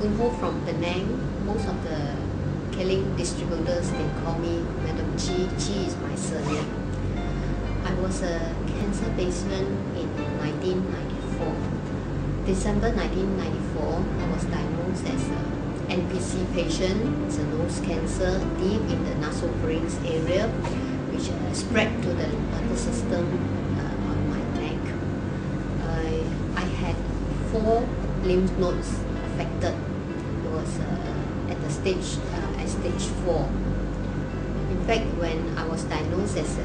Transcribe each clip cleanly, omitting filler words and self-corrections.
Kunho from Penang. Most of the killing distributors, they call me Madam Chi. Chi is my surname. I was a cancer patient in 1994. December 1994, I was diagnosed as an NPC patient. It's a nose cancer deep in the nasopharynx area, which spread to the lymphatic system on my neck. I had 4 lymph nodes affected. It was at stage 4. In fact, when I was diagnosed as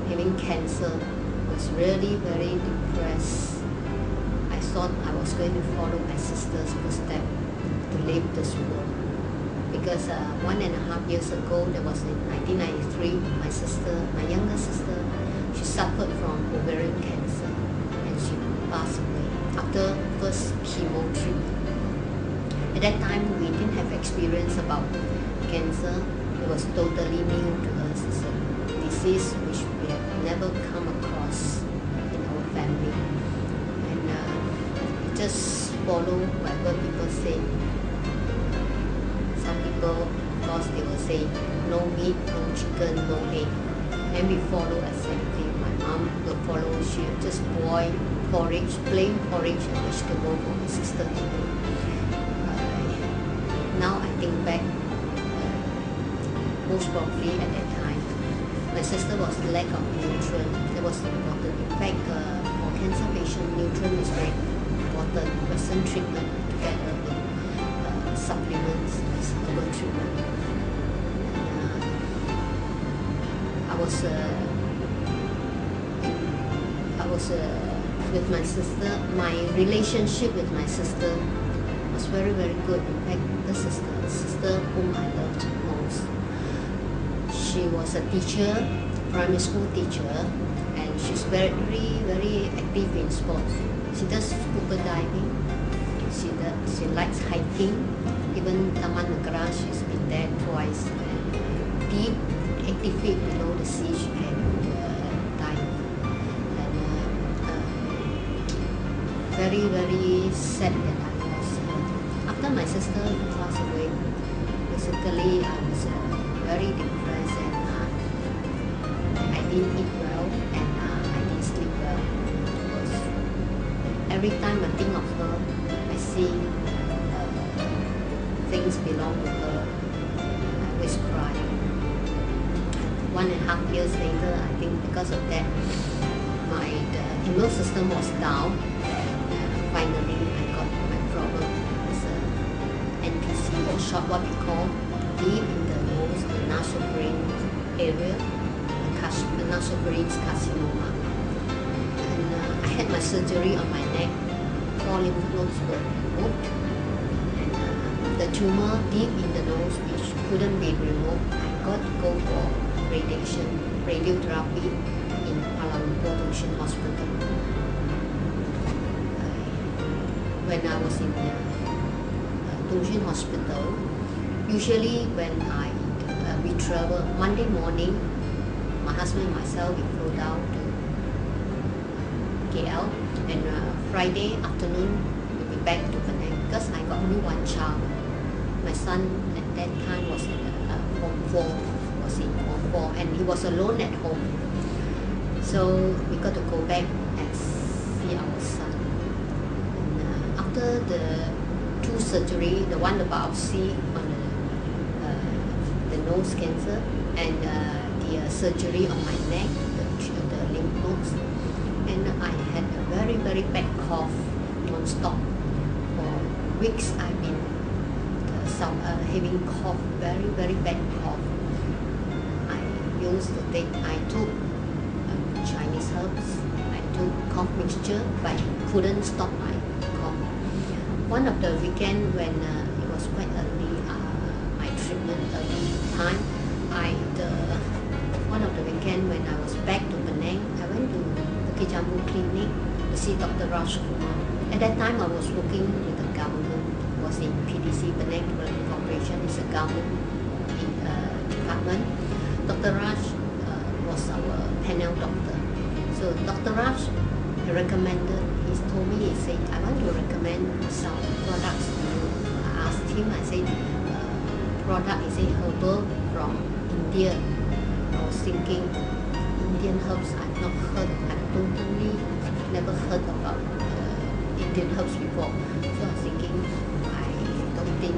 having cancer, I was really very depressed. I thought I was going to follow my sister's footsteps to leave this world. Because 1.5 years ago, that was in 1993, my younger sister, she suffered from ovarian cancer and she passed away after first chemo treatment. At that time, we didn't have experience about cancer. It was totally new to us. It's a disease which we have never come across in our family. And we just follow whatever people say. Some people, of course, they will say no meat, no chicken, no egg. And we follow the same thing. My mom will follow, she will just boil porridge, plain porridge and vegetable for my sister to do. Now I think back, most probably at that time, my sister was lack of nutrient. That was important. In fact, for cancer patients, nutrient is very important. Western treatment together with supplements as herbal treatment. I was with my sister. My relationship with my sister was very, very good. In fact, this is the sister whom I loved most. She was a teacher, primary school teacher, and she's very, very active in sports. She does scuba diving. She likes hiking. Even Taman Negara, she's been there twice. And deep, 80 feet below the sea, she can dive. And very, very sad that I lost her. After my sister passed away, basically I was very depressed and I didn't eat well and I didn't sleep well. Because every time I think of her, I see things belong to her. I always cry. 1.5 years later, I think because of that, the immune system was down. Finally, I got my problem. It's NPC, or short what we call deep in the nose, the nasopharynx area, the nasopharynx carcinoma. And I had my surgery on my neck. 4 lymph nodes were removed. And the tumor deep in the nose, which couldn't be removed, I got to go for radiotherapy in Kuala Lumpur Tushin Hospital. When I was in Tushin Hospital, usually when we travel, Monday morning, my husband and myself, we flew down to KL, and Friday afternoon, we'll be back to Penang, because I got only 1 child. My son at that time was in Form 4, and he was alone at home. So we got to go back and see our son. And after the 2 surgery, the one, the biopsy on the nose cancer, and the surgery on my neck, the lymph nodes, and I had a very, very bad cough non-stop. For weeks I've been having cough, very, very bad cough. I took Chinese herbs, I took cough mixture, but it couldn't stop my cough. One of the weekend when it was quite early, my treatment early time, one of the weekend when I was back to Penang, I went to Bukit Jambu Clinic to see Dr. Raj Kumar. At that time I was working with the government. It was in PDC, Penang Development Corporation. It's a government department. Dr. Raj was our panel doctor. So Dr. Raj recommended, he told me, he said, I want to recommend some products to you. him, I said, product is a herbal from India. I was thinking, Indian herbs I've not heard, I've totally never heard about Indian herbs before. So I was thinking, I don't think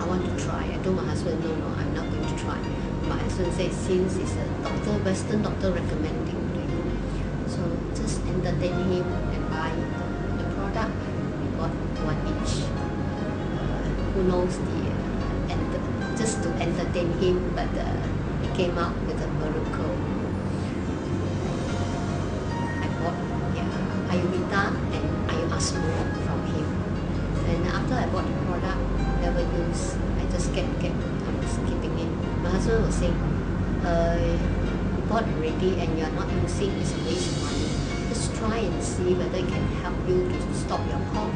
I want to try. I told my husband, no, I'm not going to try. My husband said, since it's a doctor, Western doctor recommending to you, so just entertain him and buy the product. We got one each. Who knows just to entertain him, but he came out with a miracle. I bought Ayurveda and Ayurveda from him. And after I bought the product, never use. I just kept I was keeping it. My husband was saying, you bought already and you are not using, it's a waste of money. Just try and see whether it can help you to stop your cough.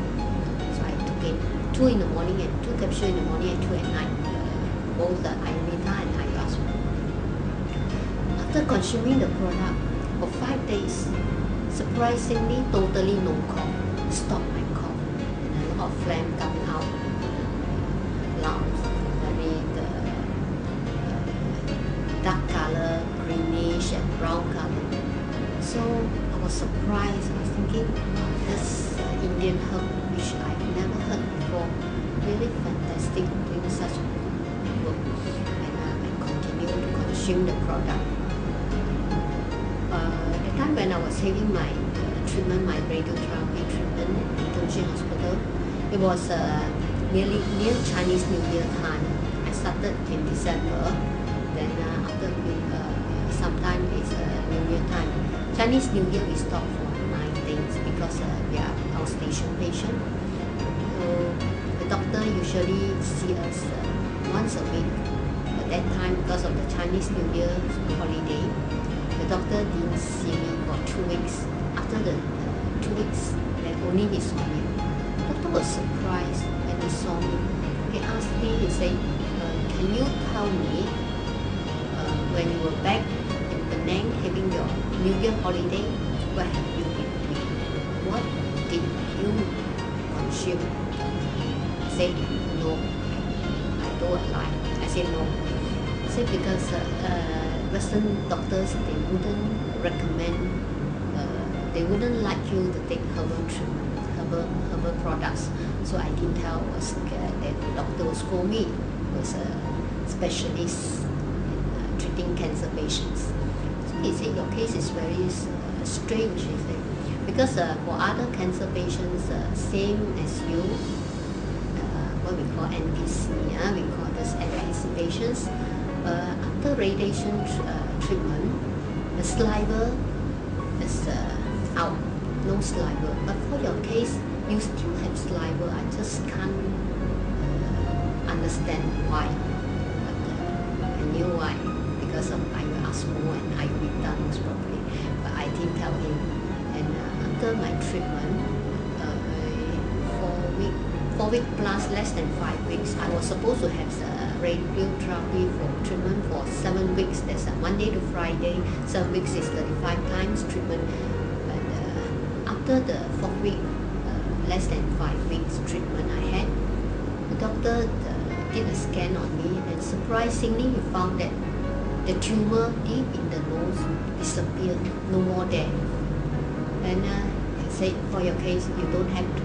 So I took it 2 in the morning and 2 capsules in the morning and 2 at night. Both the Ayurveda and Ayurveda. After consuming the product for 5 days, surprisingly, totally no cough. Stopped my cough. And a lot of phlegm coming out. Lungs, very dark color, greenish and brown color. So I was surprised. I was thinking, wow, this Indian herb which I've never heard before. Really fantastic doing such work. And I continue to consume the product. The time when I was having my treatment, my radiotherapy treatment in Tongji Hospital, it was near Chinese New Year time. I started in December. Then after sometime is New Year time. Chinese New Year we stop for 9 days because we are outstation patient. So the doctor usually see us once a week. At that time, because of the Chinese New Year holiday, the doctor didn't see me for 2 weeks. After the 2 weeks, then only he saw me. The doctor was surprised when he saw me. He asked me, he said, can you tell me when you were back in Penang having your New Year holiday, where have you been doing? What did you consume? I said, no. I told a lie. I said no. I said because Western doctors, they wouldn't recommend, they wouldn't like you to take herbal treatment, herbal products. So I didn't tell. I was scared that the doctor would scold me. He was a specialist in treating cancer patients. So he said, your case is very strange, he said, because for other cancer patients, same as you, what we call NPC, we call this NPC patients, after radiation treatment, the saliva is out, no saliva. But for your case, you still have saliva. I just can't understand why. But I knew why, because of Ayurveda and Ayurveda most probably. But I didn't tell him. And after my treatment, 4 weeks plus less than 5 weeks, I was supposed to have radiotherapy for treatment for 7 weeks. That's Monday to Friday. 7 weeks is 35 times treatment. But after the 4th week, less than 5 weeks treatment I had, the doctor did a scan on me, and surprisingly he found that the tumor deep in the nose disappeared, no more there. And he said, for your case, you don't have to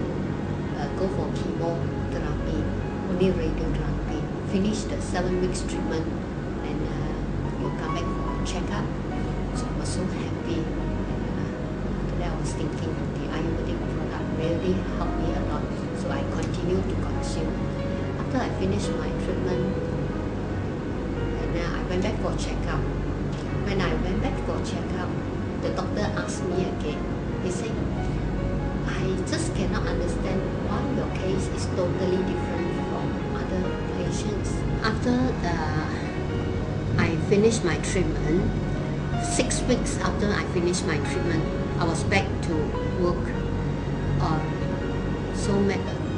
go for chemotherapy, only radiotherapy. Finish the 7 weeks treatment and you come back for a checkup. So I was so happy. After that I was thinking the Ayurvedic product really helped me a lot. So I continued to consume. After I finished my treatment, and I went back for a checkup. When I went back for a checkup, the doctor asked me again. He said, I just cannot understand why your case is totally different from other patients. After I finished my treatment, 6 weeks after I finished my treatment, I was back to work. So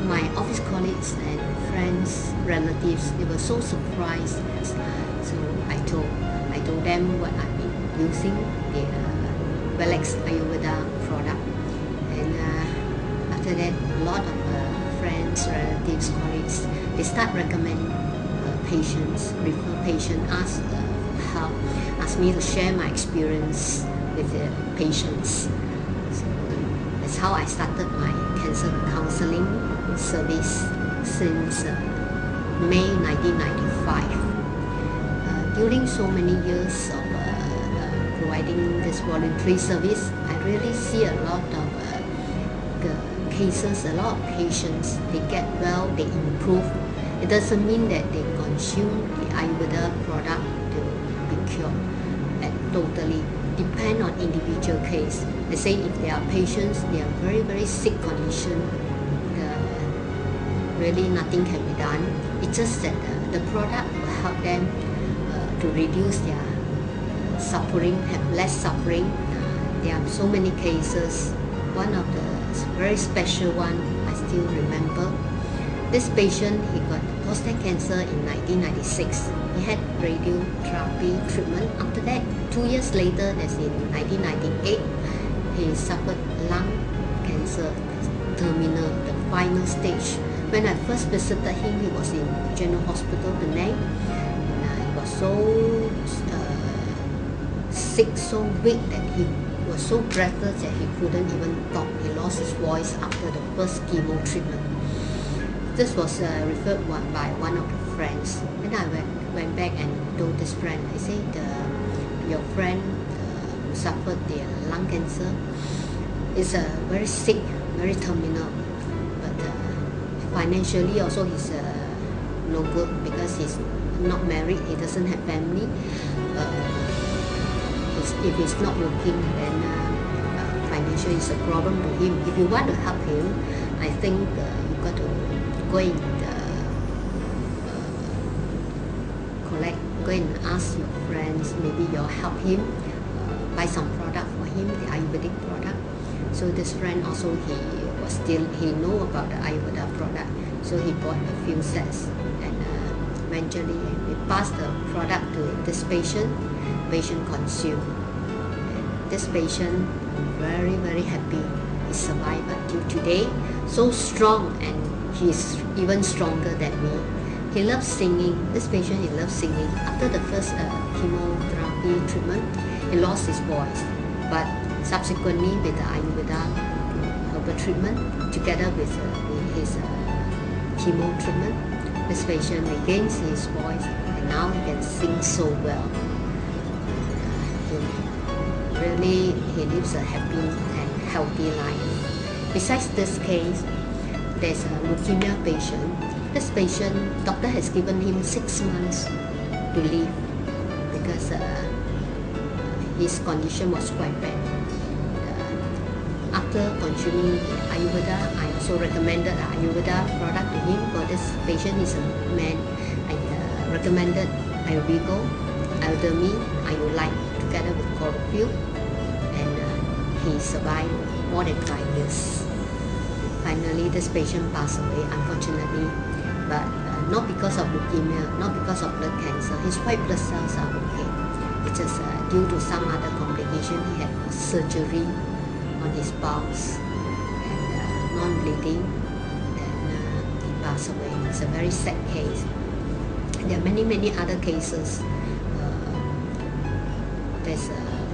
my office colleagues and friends, relatives, they were so surprised. So I told them what I've been using, the Relax Ayurveda product. And after that, a lot of friends, relatives, colleagues, they start recommend patients, refer patients, ask help, ask me to share my experience with the patients. So that's how I started my cancer counseling service since May 1995. During so many years of providing this voluntary service, I really see a lot of cases, a lot of patients, they get well, they improve. It doesn't mean that they consume the Ayurveda product to be cured. It totally depend on individual case. They say if they are patients, they are very, very sick condition, really nothing can be done. It's just that the product will help them to reduce their suffering, have less suffering. There are so many cases. One of the very special one I still remember. This patient, he got prostate cancer in 1996. He had radiotherapy treatment. After that, 2 years later, that's in 1998, he suffered lung cancer, terminal, the final stage. When I first visited him, he was in General Hospital, Penang. He was so sick, so weak that he was so breathless that he couldn't even talk. He lost his voice after the first chemo treatment. This was referred by one of the friends. Then I went back and told this friend, I said, your friend who suffered the lung cancer is very sick, very terminal. But financially also he's no good because he's not married, he doesn't have family. If he's not working, then financially is a problem to him. If you want to help him, I think you got to go and go and ask your friends, maybe you'll help him, buy some product for him, the Ayurvedic product. So this friend also, he know about the Ayurveda product, so he bought a few sets, and eventually we passed the product to this patient consumed. This patient very, very happy. He survived until today, so strong, and he's even stronger than me. He loves singing. This patient, he loves singing. After the first chemotherapy treatment, he lost his voice, but subsequently with the Ayurveda herbal treatment, together with his chemo treatment, this patient regains his voice, and now he can sing so well. He lives a happy and healthy life. Besides this case, there's a leukemia patient. This patient, doctor has given him 6 months to live because his condition was quite bad. After consuming Ayurveda, I also recommended the Ayurveda product to him. For this patient, he's a man. I recommended Ayurveda, Ayurveda, together with chlorophyll, and he survived more than 5 years. Finally, this patient passed away, unfortunately, but not because of leukemia, not because of blood cancer. His white blood cells are okay. It's just due to some other complication. He had surgery on his bowels and non-bleeding, and he passed away. It's a very sad case. There are many other cases.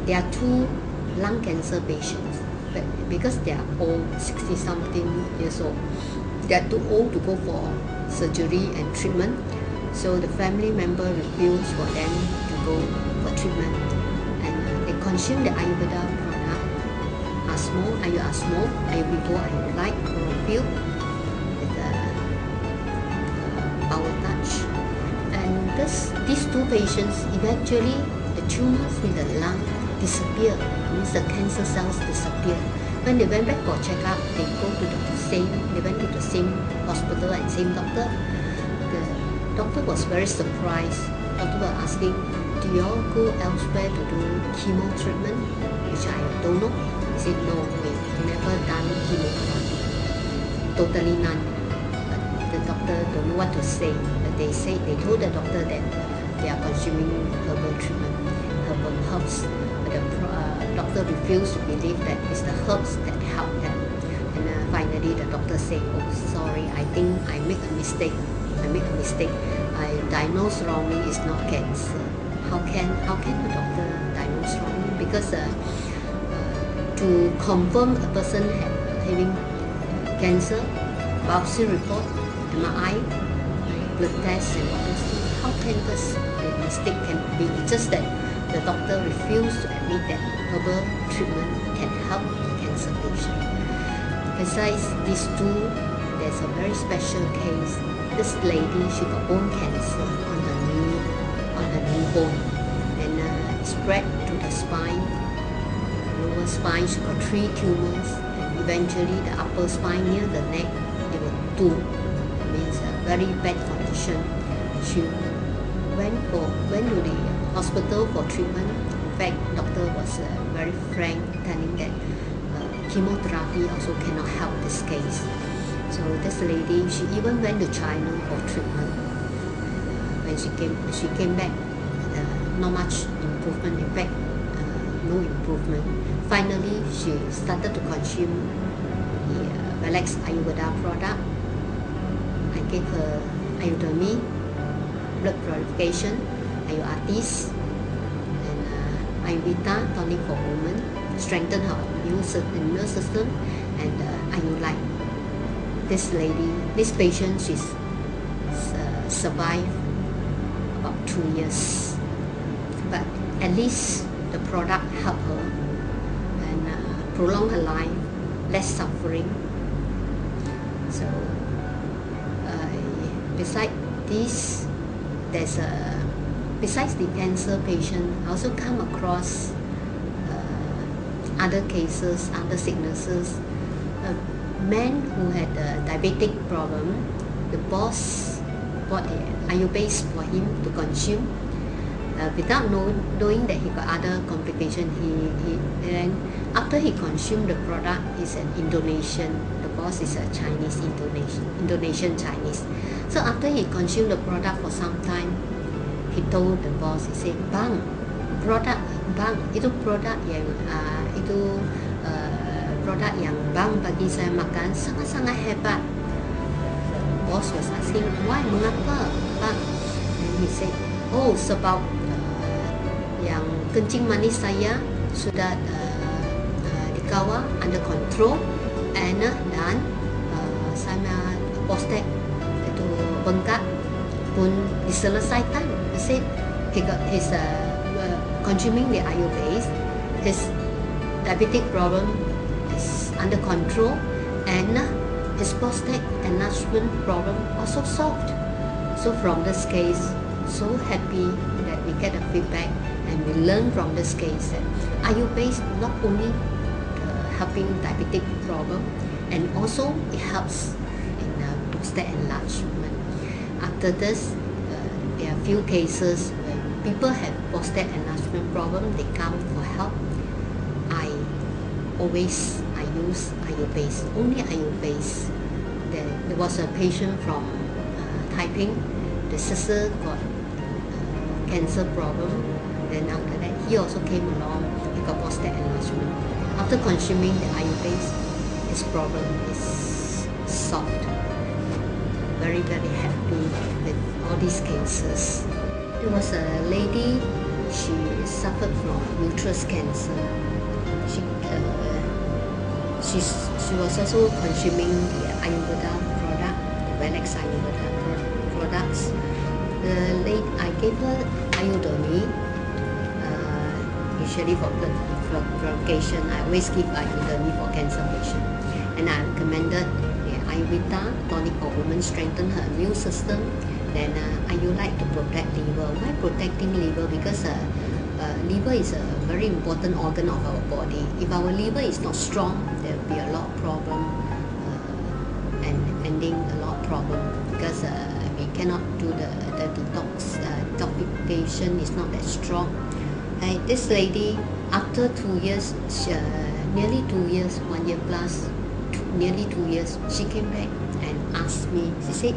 There are 2 lung cancer patients, but because they are old, 60-something years old, they are too old to go for surgery and treatment. So the family member refused for them to go for treatment, and they consume the Ayurveda product, Ayurveda, chlorophyll, with power touch. And these 2 patients, eventually the tumors in the lung disappear. Means the cancer cells disappear. When they went back for checkup, they went to the same hospital and same doctor. The doctor was very surprised. Doctor was asking, do you all go elsewhere to do chemo treatment? Which I don't know. He said, no, we've never done chemotherapy. Totally none. But the doctor don't know what to say. But they told the doctor that they are consuming herbal treatment, herbal herbs. But the doctor refused to believe that it's the herbs that help them. And finally the doctor said, oh sorry, I think I made a mistake. I diagnosed wrongly, it's not cancer. How can the doctor diagnose wrongly? Because to confirm a person having cancer, biopsy report, MRI, blood tests and all those things, how can the mistake can be? It's just that the doctor refused to admit that herbal treatment can help the cancer patient. Besides these two, there's a very special case. This lady, she got bone cancer on her knee bone, and it spread to the spine, lower spine. She got 3 tumors, and eventually the upper spine near the neck, there were 2. It means a very bad condition. She went to the hospital for treatment. In fact, doctor was very frank, telling that chemotherapy also cannot help this case. So this lady, she even went to China for treatment. When she came back, not much improvement. In fact, no improvement. Finally, she started to consume the Relax Ayurveda product. I gave her Ayurveda, blood purification, Ayurveda, and Ayurveda tonic for women, strengthen her immune system, and Ayurveda. This patient, she's survived about 2 years, but at least the product helped her and prolong her life, less suffering. So besides this, besides the cancer patient, I also come across other cases, other sicknesses. Men who had a diabetic problem, the boss bought Ayurveda for him to consume without knowing that he got other complications. Then after he consumed the product, he's an Indonesian. The boss is a Chinese, Indonesian Chinese. So after he consumed the product for some time, he told the boss, he said, Bang, itu produk yang Bang bagi saya makan sangat-sangat hebat. The boss was asking, why, mengapa, Bang? And he said, oh, sebab yang kencing manis saya sudah dikawal, under control, and dan saya prostat itu bengkak pun diselesaikan. He said he got his consuming the Ayurveda, his diabetic problem is under control, and his prostate enlargement problem also solved. So from this case, so happy that we get a feedback and we learn from this case that Ayurveda not only helping diabetic problem, and also it helps in prostate enlargement. After this, there are few cases where people have prostate enlargement problem, they come for help. I use Ayurveda, only Ayurveda. There was a patient from Taiping. The sister got cancer problem. Then after that, he also came along. He got prostate enlargement. After consuming the Ayurveda, his problem is solved. Very, very happy with all these cases. There was a lady. She suffered from uterus cancer. She was also consuming the Ayurveda product, the Relax Ayurveda products. I gave her Ayurveda, usually for blood purification. I always give Ayurveda for cancer patient, and I recommended the Ayurveda tonic for women, strengthen her immune system. Then Ayurveda to protect liver. Why protecting liver? Because liver is a very important organ of our body. If our liver is not strong, there will be a lot of problem, and ending a lot of problem, because we cannot do the detoxification is not that strong. This lady, after 2 years, nearly 2 years, 1 year plus, nearly 2 years, she came back and asked me. She said,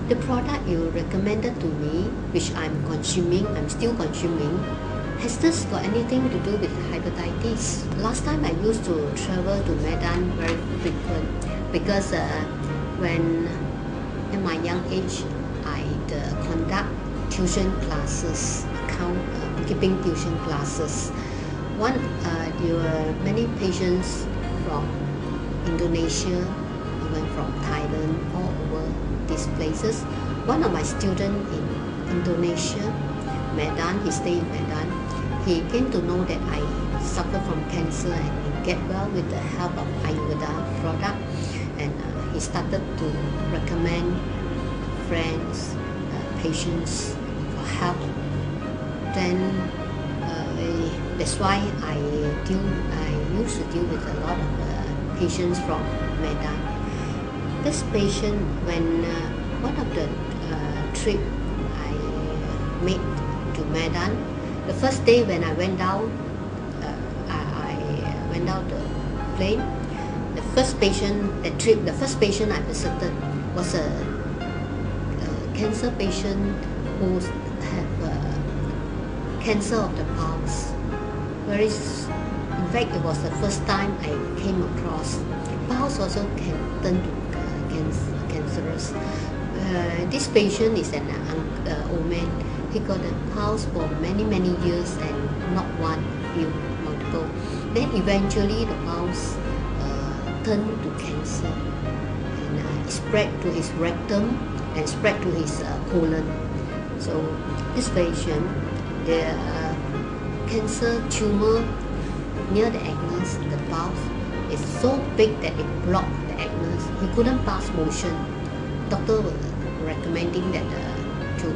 the product you recommended to me, which I'm still consuming, has this got anything to do with hepatitis? Last time I used to travel to Medan very frequent because when in my young age I conduct tuition classes, bookkeeping tuition classes. There were many patients from Indonesia, even from Thailand, all over these places. One of my students in Indonesia, Medan, he stayed in Medan. He came to know that I suffer from cancer and get well with the help of Ayurveda product, and he started to recommend friends, patients for help. Then that's why I used to deal with a lot of patients from Medan. This patient, when one of the trip I made to Medan, the first day when I went down, I went down the plane. The first patient I visited was a cancer patient who have cancer of the bowels. In fact, it was the first time I came across. Bowels also can turn to cancerous. This patient is an old man. He got a bowels for many years and not one, multiple. Then eventually the bowels turned to cancer, and it spread to his rectum and spread to his colon. So this patient, the cancer tumor near the anus, the bowels, is so big that it blocked the anus. He couldn't pass motion. Doctor was recommending that to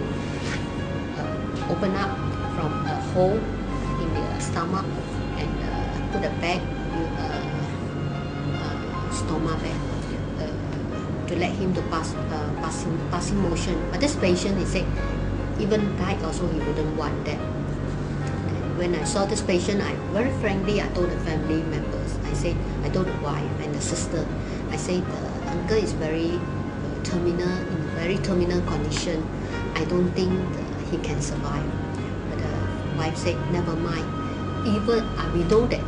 open up from a hole in the stomach and put a bag, stomach bag, to let him to passing motion. But this patient, he said, even died also he wouldn't want that. And when I saw this patient, I very frankly I told the family members. I told the wife and the sister. I said the uncle is very terminal condition. I don't think he can survive. But the wife said, never mind. Even we know that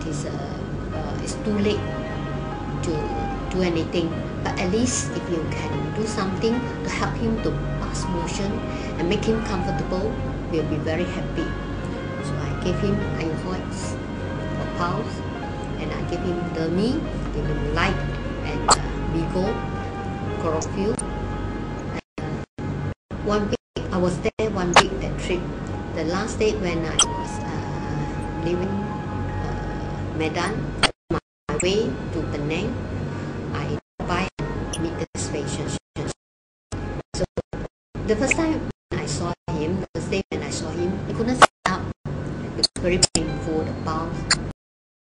it's too late to do anything. But at least if you can do something to help him to pass motion and make him comfortable, we'll be very happy. So I gave him Ayurveda for bowels, and I gave him Dermi, gave him Light and Vigo, Chlorophyll. One week, I was there 1 week that trip. The last day when I was leaving Medan, my way to Penang, I by meet this patient. So the first time I saw him, he couldn't sit up. It was very painful, the bowels.